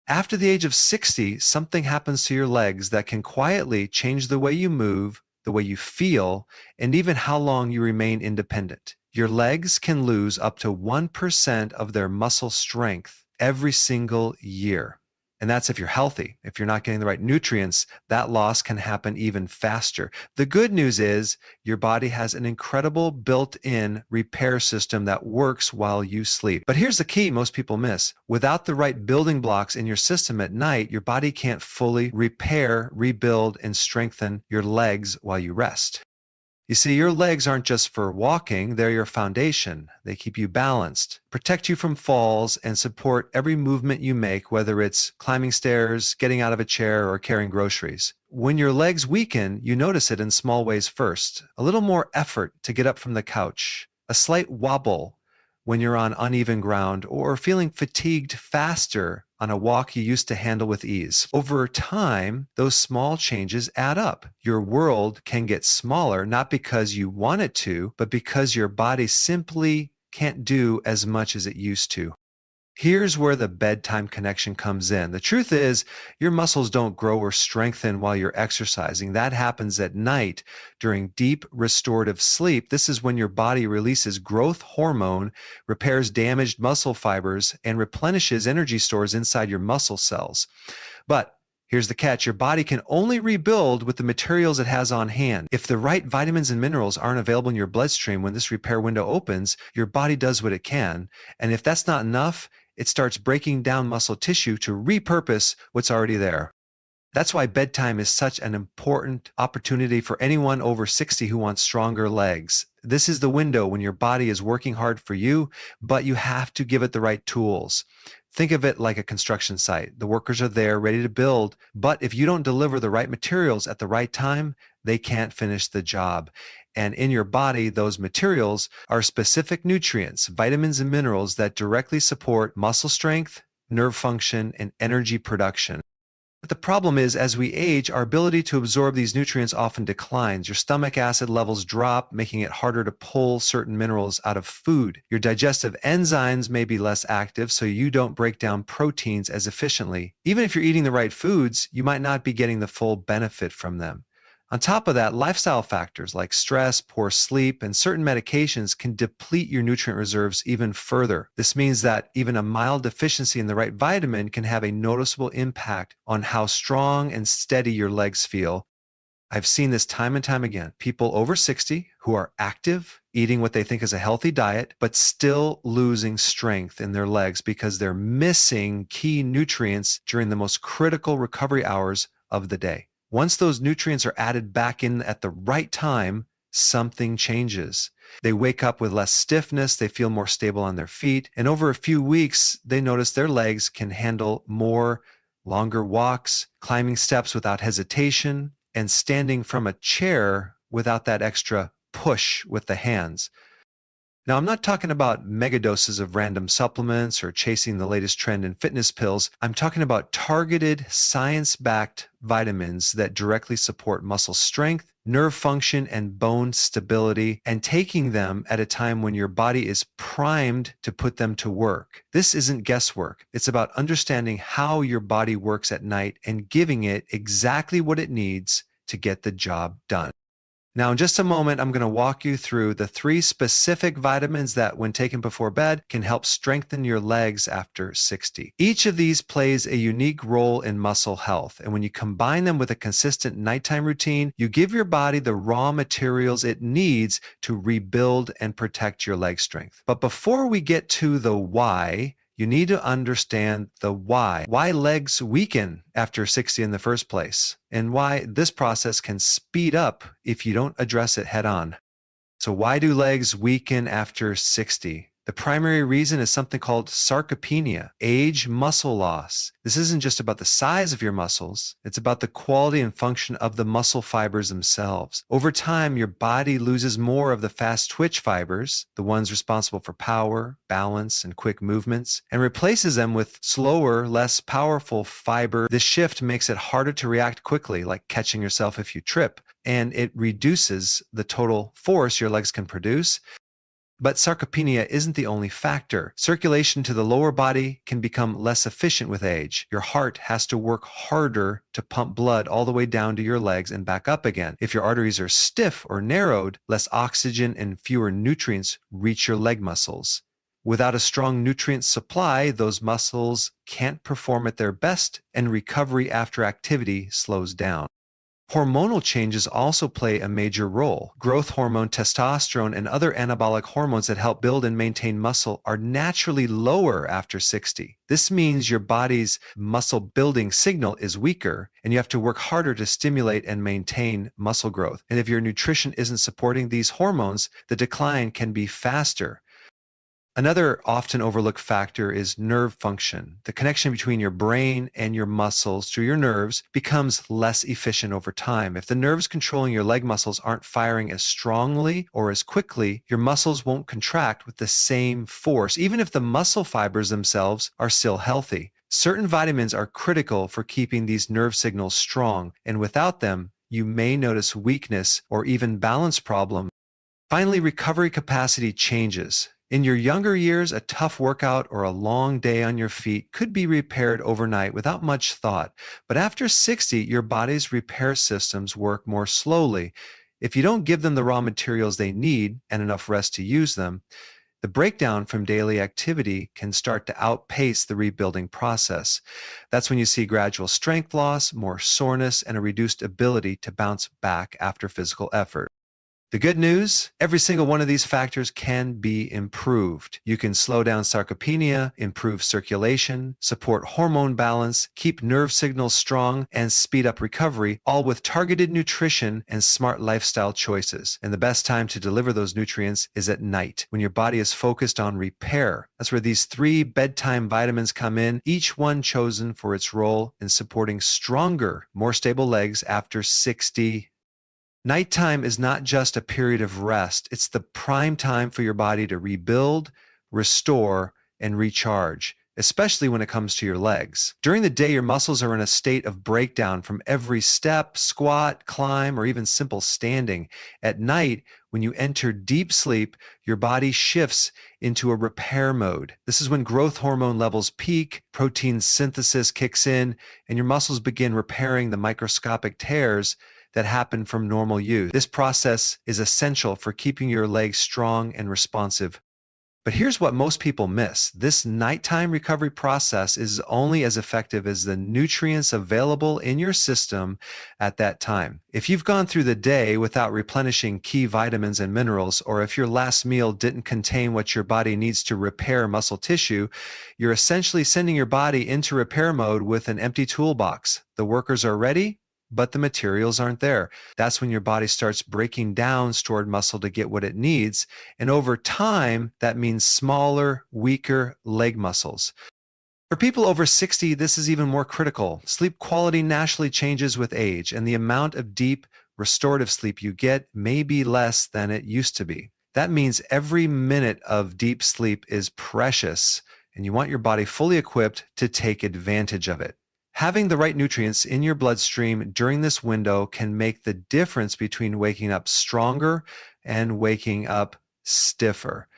After the age of 60, something happens to your legs that can quietly change the way you move, the way you feel, and even how long you remain independent. Your legs can lose up to 1% of their muscle strength every single year. And that's if you're healthy. If you're not getting the right nutrients, that loss can happen even faster. The good news is your body has an incredible built-in repair system that works while you sleep. But here's the key most people miss. Without the right building blocks in your system at night, your body can't fully repair, rebuild, and strengthen your legs while you rest. You see, your legs aren't just for walking, they're your foundation. They keep you balanced, protect you from falls, and support every movement you make, whether it's climbing stairs, getting out of a chair, or carrying groceries. When your legs weaken, you notice it in small ways first. A little more effort to get up from the couch, a slight wobble when you're on uneven ground, or feeling fatigued faster on a walk you used to handle with ease. Over time, those small changes add up. Your world can get smaller, not because you want it to, but because your body simply can't do as much as it used to. Here's where the bedtime connection comes in. The truth is, your muscles don't grow or strengthen while you're exercising. That happens at night during deep restorative sleep. This is when your body releases growth hormone, repairs damaged muscle fibers, and replenishes energy stores inside your muscle cells. But here's the catch. Your body can only rebuild with the materials it has on hand. If the right vitamins and minerals aren't available in your bloodstream when this repair window opens, your body does what it can. And if that's not enough, it starts breaking down muscle tissue to repurpose what's already there. That's why bedtime is such an important opportunity for anyone over 60 who wants stronger legs. This is the window when your body is working hard for you, but you have to give it the right tools. Think of it like a construction site. The workers are there ready to build, but if you don't deliver the right materials at the right time, they can't finish the job. And in your body, those materials are specific nutrients, vitamins and minerals that directly support muscle strength, nerve function, and energy production. But the problem is, as we age, our ability to absorb these nutrients often declines. Your stomach acid levels drop, making it harder to pull certain minerals out of food. Your digestive enzymes may be less active, so you don't break down proteins as efficiently. Even if you're eating the right foods, you might not be getting the full benefit from them. On top of that, lifestyle factors like stress, poor sleep, and certain medications can deplete your nutrient reserves even further. This means that even a mild deficiency in the right vitamin can have a noticeable impact on how strong and steady your legs feel. I've seen this time and time again. People over 60 who are active, eating what they think is a healthy diet, but still losing strength in their legs because they're missing key nutrients during the most critical recovery hours of the day. Once those nutrients are added back in at the right time, something changes. They wake up with less stiffness, they feel more stable on their feet, and over a few weeks, they notice their legs can handle more longer walks, climbing steps without hesitation, and standing from a chair without that extra push with the hands. Now, I'm not talking about mega doses of random supplements or chasing the latest trend in fitness pills. I'm talking about targeted, science-backed vitamins that directly support muscle strength, nerve function, and bone stability, and taking them at a time when your body is primed to put them to work. This isn't guesswork. It's about understanding how your body works at night and giving it exactly what it needs to get the job done. Now, in just a moment, I'm going to walk you through the 3 specific vitamins that, when taken before bed, can help strengthen your legs after 60. Each of these plays a unique role in muscle health, and when you combine them with a consistent nighttime routine, you give your body the raw materials it needs to rebuild and protect your leg strength. But before we get to the why, you need to understand the why. Why legs weaken after 60 in the first place, and why this process can speed up if you don't address it head on. So why do legs weaken after 60? The primary reason is something called sarcopenia, age muscle loss. This isn't just about the size of your muscles, it's about the quality and function of the muscle fibers themselves. Over time, your body loses more of the fast twitch fibers, the ones responsible for power, balance, and quick movements, and replaces them with slower, less powerful fiber. This shift makes it harder to react quickly, like catching yourself if you trip, and it reduces the total force your legs can produce. But sarcopenia isn't the only factor. Circulation to the lower body can become less efficient with age. Your heart has to work harder to pump blood all the way down to your legs and back up again. If your arteries are stiff or narrowed, less oxygen and fewer nutrients reach your leg muscles. Without a strong nutrient supply, those muscles can't perform at their best, and recovery after activity slows down. Hormonal changes also play a major role. Growth hormone, testosterone, and other anabolic hormones that help build and maintain muscle are naturally lower after 60. This means your body's muscle building signal is weaker, and you have to work harder to stimulate and maintain muscle growth. And if your nutrition isn't supporting these hormones, the decline can be faster. Another often overlooked factor is nerve function. The connection between your brain and your muscles through your nerves becomes less efficient over time. If the nerves controlling your leg muscles aren't firing as strongly or as quickly, your muscles won't contract with the same force, even if the muscle fibers themselves are still healthy. Certain vitamins are critical for keeping these nerve signals strong, and without them, you may notice weakness or even balance problems. Finally, recovery capacity changes. In your younger years, a tough workout or a long day on your feet could be repaired overnight without much thought. But after 60, your body's repair systems work more slowly. If you don't give them the raw materials they need and enough rest to use them, the breakdown from daily activity can start to outpace the rebuilding process. That's when you see gradual strength loss, more soreness, and a reduced ability to bounce back after physical effort. The good news, every single one of these factors can be improved. You can slow down sarcopenia, improve circulation, support hormone balance, keep nerve signals strong, and speed up recovery, all with targeted nutrition and smart lifestyle choices. And the best time to deliver those nutrients is at night, when your body is focused on repair. That's where these 3 bedtime vitamins come in, each one chosen for its role in supporting stronger, more stable legs after 60. Nighttime is not just a period of rest, it's the prime time for your body to rebuild, restore, and recharge, especially when it comes to your legs. During the day, your muscles are in a state of breakdown from every step, squat, climb, or even simple standing. At night, when you enter deep sleep, your body shifts into a repair mode. This is when growth hormone levels peak, protein synthesis kicks in, and your muscles begin repairing the microscopic tears that happen from normal use. This process is essential for keeping your legs strong and responsive. But here's what most people miss. This nighttime recovery process is only as effective as the nutrients available in your system at that time. If you've gone through the day without replenishing key vitamins and minerals, or if your last meal didn't contain what your body needs to repair muscle tissue, you're essentially sending your body into repair mode with an empty toolbox. The workers are ready, but the materials aren't there. That's when your body starts breaking down stored muscle to get what it needs. And over time, that means smaller, weaker leg muscles. For people over 60, this is even more critical. Sleep quality naturally changes with age, and the amount of deep, restorative sleep you get may be less than it used to be. That means every minute of deep sleep is precious, and you want your body fully equipped to take advantage of it. Having the right nutrients in your bloodstream during this window can make the difference between waking up stronger and waking up stiffer.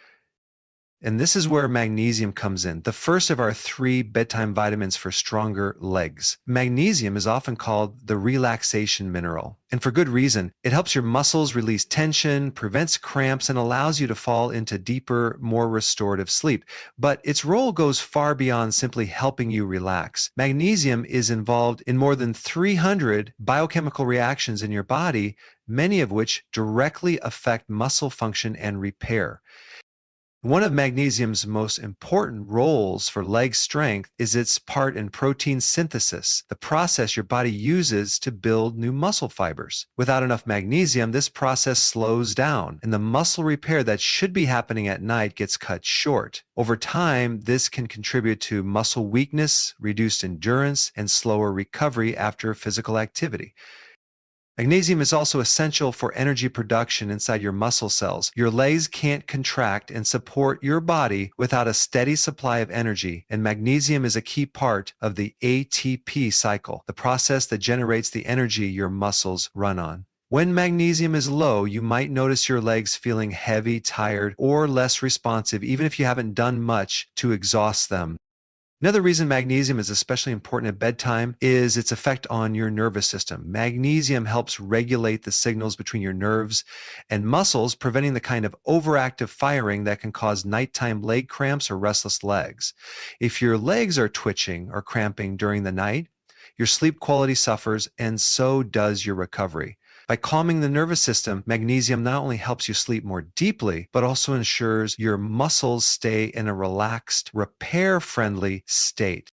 And this is where magnesium comes in, the first of our 3 bedtime vitamins for stronger legs. Magnesium is often called the relaxation mineral, and for good reason. It helps your muscles release tension, prevents cramps, and allows you to fall into deeper, more restorative sleep. But its role goes far beyond simply helping you relax. Magnesium is involved in more than 300 biochemical reactions in your body, many of which directly affect muscle function and repair. One of magnesium's most important roles for leg strength is its part in protein synthesis, the process your body uses to build new muscle fibers. Without enough magnesium, this process slows down, and the muscle repair that should be happening at night gets cut short. Over time, this can contribute to muscle weakness, reduced endurance, and slower recovery after physical activity. Magnesium is also essential for energy production inside your muscle cells. Your legs can't contract and support your body without a steady supply of energy, and magnesium is a key part of the ATP cycle, the process that generates the energy your muscles run on. When magnesium is low, you might notice your legs feeling heavy, tired, or less responsive, even if you haven't done much to exhaust them. Another reason magnesium is especially important at bedtime is its effect on your nervous system. Magnesium helps regulate the signals between your nerves and muscles, preventing the kind of overactive firing that can cause nighttime leg cramps or restless legs. If your legs are twitching or cramping during the night, your sleep quality suffers, and so does your recovery. By calming the nervous system, magnesium not only helps you sleep more deeply, but also ensures your muscles stay in a relaxed, repair-friendly state.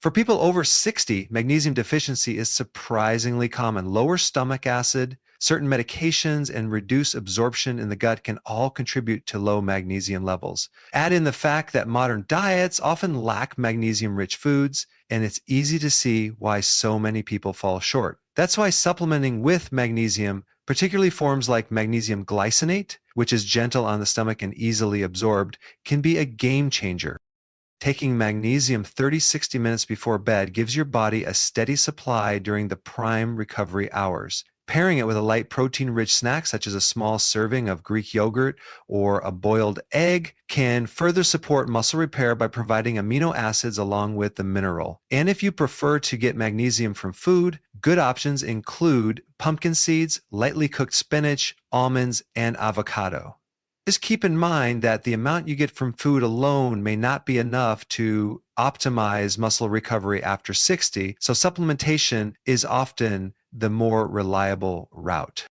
For people over 60, magnesium deficiency is surprisingly common. Lower stomach acid, certain medications, and reduced absorption in the gut can all contribute to low magnesium levels. Add in the fact that modern diets often lack magnesium-rich foods, and it's easy to see why so many people fall short. That's why supplementing with magnesium, particularly forms like magnesium glycinate, which is gentle on the stomach and easily absorbed, can be a game changer. Taking magnesium 30-60 minutes before bed gives your body a steady supply during the prime recovery hours. Pairing it with a light protein-rich snack such as a small serving of Greek yogurt or a boiled egg can further support muscle repair by providing amino acids along with the mineral. And if you prefer to get magnesium from food, good options include pumpkin seeds, lightly cooked spinach, almonds, and avocado. Just keep in mind that the amount you get from food alone may not be enough to optimize muscle recovery after 60, so supplementation is often the more reliable route.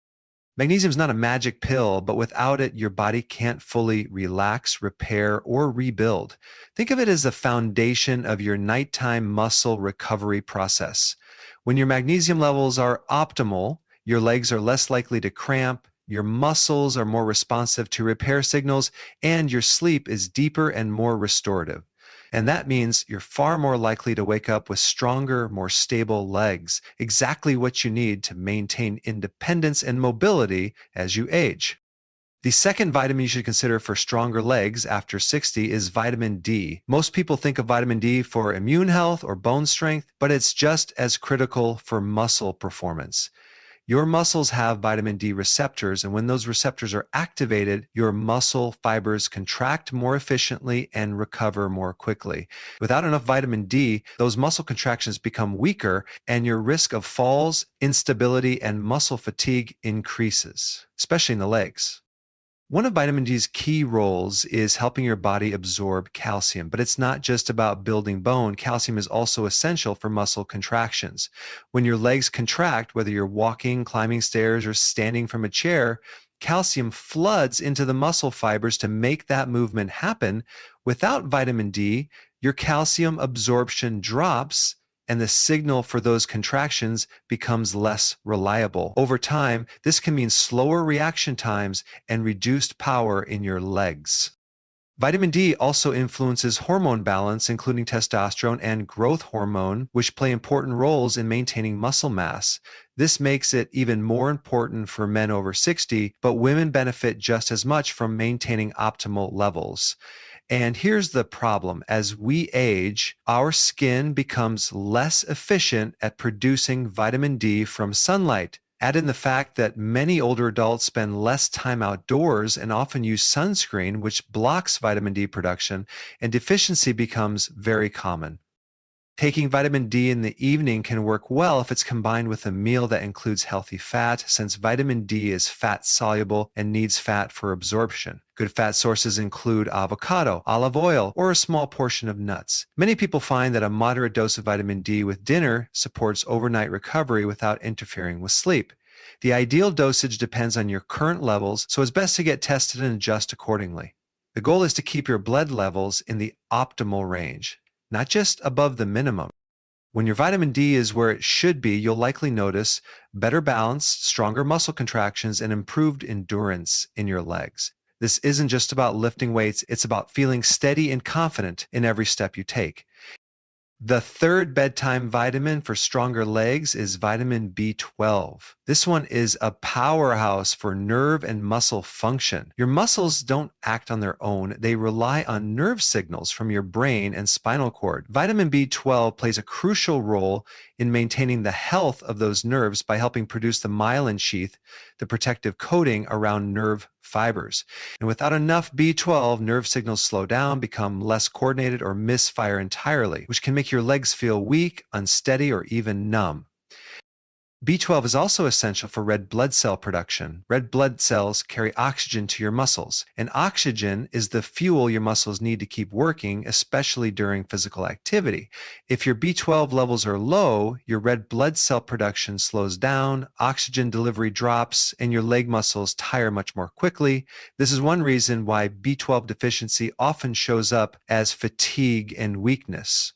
Magnesium is not a magic pill, but without it, your body can't fully relax, repair, or rebuild. Think of it as the foundation of your nighttime muscle recovery process. When your magnesium levels are optimal, your legs are less likely to cramp, your muscles are more responsive to repair signals, and your sleep is deeper and more restorative. And that means you're far more likely to wake up with stronger, more stable legs, exactly what you need to maintain independence and mobility as you age. The second vitamin you should consider for stronger legs after 60 is vitamin D. Most people think of vitamin D for immune health or bone strength, but it's just as critical for muscle performance. Your muscles have vitamin D receptors, and when those receptors are activated, your muscle fibers contract more efficiently and recover more quickly. Without enough vitamin D, those muscle contractions become weaker, and your risk of falls, instability, and muscle fatigue increases, especially in the legs. One of vitamin D's key roles is helping your body absorb calcium, but it's not just about building bone. Calcium is also essential for muscle contractions. When your legs contract, whether you're walking, climbing stairs, or standing from a chair, calcium floods into the muscle fibers to make that movement happen. Without vitamin D, your calcium absorption drops and the signal for those contractions becomes less reliable. Over time, this can mean slower reaction times and reduced power in your legs. Vitamin D also influences hormone balance, including testosterone and growth hormone, which play important roles in maintaining muscle mass. This makes it even more important for men over 60, but women benefit just as much from maintaining optimal levels. And here's the problem. As we age, our skin becomes less efficient at producing vitamin D from sunlight. Add in the fact that many older adults spend less time outdoors and often use sunscreen, which blocks vitamin D production, and deficiency becomes very common. Taking vitamin D in the evening can work well if it's combined with a meal that includes healthy fat, since vitamin D is fat soluble and needs fat for absorption. Good fat sources include avocado, olive oil, or a small portion of nuts. Many people find that a moderate dose of vitamin D with dinner supports overnight recovery without interfering with sleep. The ideal dosage depends on your current levels, so it's best to get tested and adjust accordingly. The goal is to keep your blood levels in the optimal range, not just above the minimum. When your vitamin D is where it should be, you'll likely notice better balance, stronger muscle contractions, and improved endurance in your legs. This isn't just about lifting weights, it's about feeling steady and confident in every step you take. The third bedtime vitamin for stronger legs is vitamin B12. This one is a powerhouse for nerve and muscle function. Your muscles don't act on their own. They rely on nerve signals from your brain and spinal cord. Vitamin B12 plays a crucial role in maintaining the health of those nerves by helping produce the myelin sheath, the protective coating around nerve fibers. And without enough B12, nerve signals slow down, become less coordinated, or misfire entirely, which can make your legs feel weak, unsteady, or even numb. B12 is also essential for red blood cell production. Red blood cells carry oxygen to your muscles, and oxygen is the fuel your muscles need to keep working, especially during physical activity. If your B12 levels are low, your red blood cell production slows down, oxygen delivery drops, and your leg muscles tire much more quickly. This is one reason why B12 deficiency often shows up as fatigue and weakness.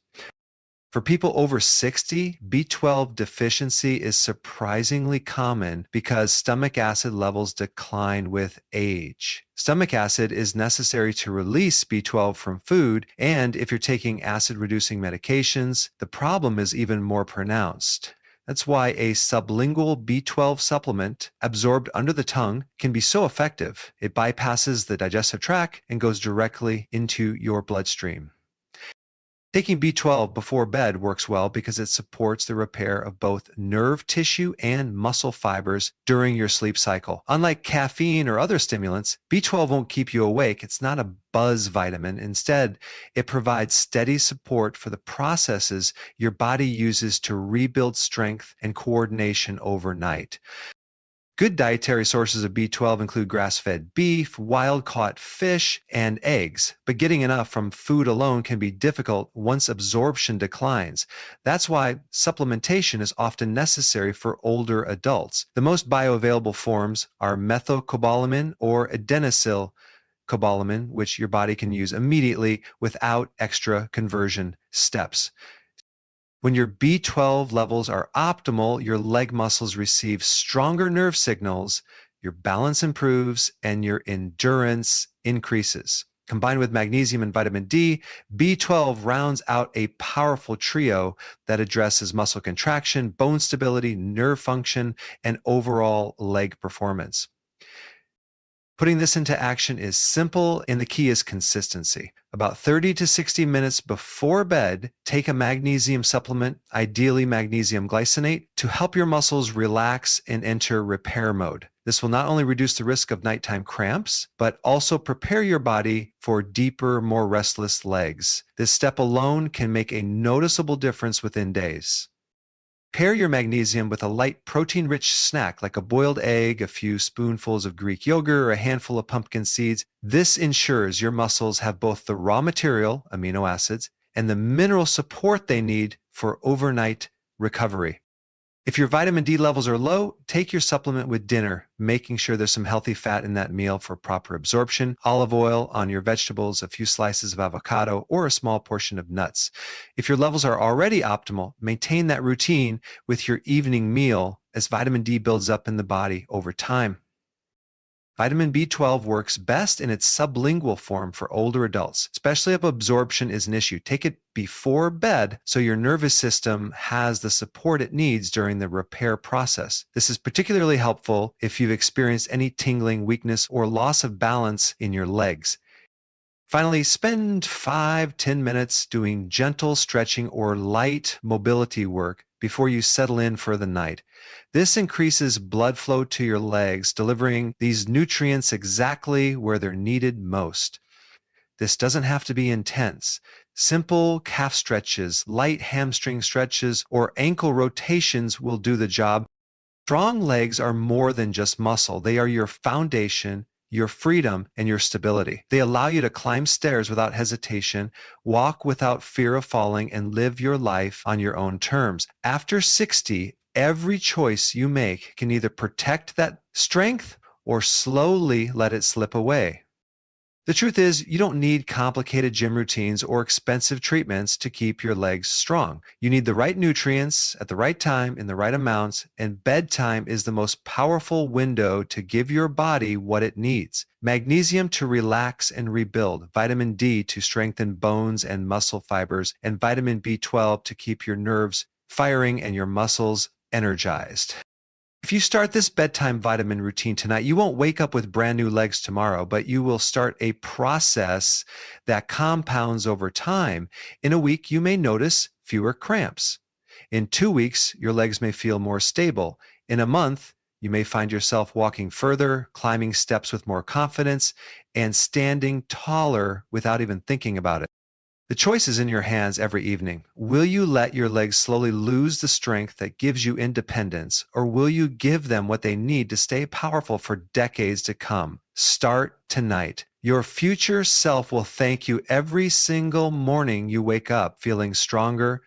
For people over 60, B12 deficiency is surprisingly common because stomach acid levels decline with age. Stomach acid is necessary to release B12 from food, and if you're taking acid-reducing medications, the problem is even more pronounced. That's why a sublingual B12 supplement absorbed under the tongue can be so effective. It bypasses the digestive tract and goes directly into your bloodstream. Taking B12 before bed works well because it supports the repair of both nerve tissue and muscle fibers during your sleep cycle. Unlike caffeine or other stimulants, B12 won't keep you awake. It's not a buzz vitamin. Instead, it provides steady support for the processes your body uses to rebuild strength and coordination overnight. Good dietary sources of B12 include grass-fed beef, wild-caught fish, and eggs, but getting enough from food alone can be difficult once absorption declines. That's why supplementation is often necessary for older adults. The most bioavailable forms are methylcobalamin or adenosylcobalamin, which your body can use immediately without extra conversion steps. When your B12 levels are optimal, your leg muscles receive stronger nerve signals, your balance improves, and your endurance increases. Combined with magnesium and vitamin D, B12 rounds out a powerful trio that addresses muscle contraction, bone stability, nerve function, and overall leg performance. Putting this into action is simple, and the key is consistency. About 30 to 60 minutes before bed, take a magnesium supplement, ideally magnesium glycinate, to help your muscles relax and enter repair mode. This will not only reduce the risk of nighttime cramps, but also prepare your body for deeper, more restless legs. This step alone can make a noticeable difference within days. Pair your magnesium with a light protein-rich snack like a boiled egg, a few spoonfuls of Greek yogurt, or a handful of pumpkin seeds. This ensures your muscles have both the raw material, amino acids, and the mineral support they need for overnight recovery. If your vitamin D levels are low, take your supplement with dinner, making sure there's some healthy fat in that meal for proper absorption, olive oil on your vegetables, a few slices of avocado, or a small portion of nuts. If your levels are already optimal, maintain that routine with your evening meal as vitamin D builds up in the body over time. Vitamin B12 works best in its sublingual form for older adults, especially if absorption is an issue. Take it before bed so your nervous system has the support it needs during the repair process. This is particularly helpful if you've experienced any tingling, weakness, or loss of balance in your legs. Finally, spend 5-10 minutes doing gentle stretching or light mobility work before you settle in for the night. This increases blood flow to your legs, delivering these nutrients exactly where they're needed most. This doesn't have to be intense. Simple calf stretches, light hamstring stretches, or ankle rotations will do the job. Strong legs are more than just muscle. They are your foundation, your freedom, and your stability. They allow you to climb stairs without hesitation, walk without fear of falling, and live your life on your own terms. After 60, every choice you make can either protect that strength or slowly let it slip away. The truth is, you don't need complicated gym routines or expensive treatments to keep your legs strong. You need the right nutrients at the right time in the right amounts, and bedtime is the most powerful window to give your body what it needs. Magnesium to relax and rebuild, vitamin D to strengthen bones and muscle fibers, and vitamin B12 to keep your nerves firing and your muscles energized. If you start this bedtime vitamin routine tonight, you won't wake up with brand new legs tomorrow, but you will start a process that compounds over time. In a week, you may notice fewer cramps. In 2 weeks, your legs may feel more stable. In a month, you may find yourself walking further, climbing steps with more confidence, and standing taller without even thinking about it. The choice is in your hands every evening. Will you let your legs slowly lose the strength that gives you independence, or will you give them what they need to stay powerful for decades to come? Start tonight. Your future self will thank you every single morning you wake up feeling stronger,